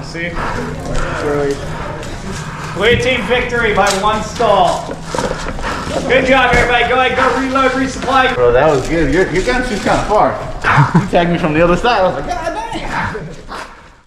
See? Clear team victory by 1 stall. Good job, everybody. Go ahead, go reload, resupply. Bro, that was good. Your gun shoot's kind of far. You tagged me from the other side. I was like, God,